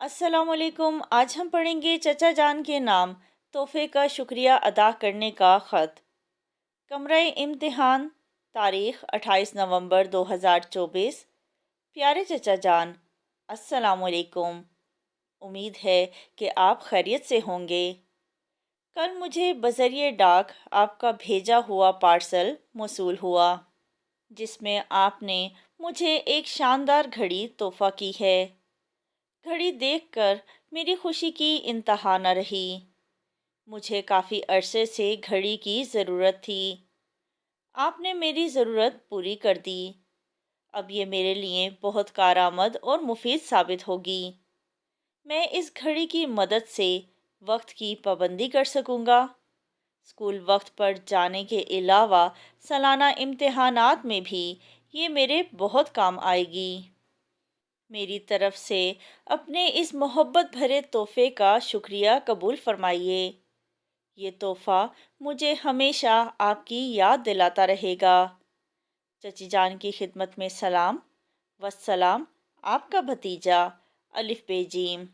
السلام علیکم۔ آج ہم پڑھیں گے چچا جان کے نام تحفے کا شکریہ ادا کرنے کا خط۔ کمرہ امتحان، تاریخ 28 نومبر 2024۔ پیارے چچا جان، السلام علیکم۔ امید ہے کہ آپ خیریت سے ہوں گے۔ کل مجھے بذریعہ ڈاک آپ کا بھیجا ہوا پارسل موصول ہوا، جس میں آپ نے مجھے ایک شاندار گھڑی تحفہ کی ہے۔ گھڑی دیکھ کر میری خوشی کی انتہا نہ رہی۔ مجھے کافی عرصے سے گھڑی کی ضرورت تھی۔ آپ نے میری ضرورت پوری کر دی۔ اب یہ میرے لیے بہت کارآمد اور مفید ثابت ہوگی۔ میں اس گھڑی کی مدد سے وقت کی پابندی کر سکوں گا۔ اسکول وقت پر جانے کے علاوہ سالانہ امتحانات میں بھی یہ میرے بہت کام آئے گی۔ میری طرف سے اپنے اس محبت بھرے تحفے کا شکریہ قبول فرمائیے۔ یہ تحفہ مجھے ہمیشہ آپ کی یاد دلاتا رہے گا۔ چچی جان کی خدمت میں سلام، والسلام، آپ کا بھتیجا الف بے جیم۔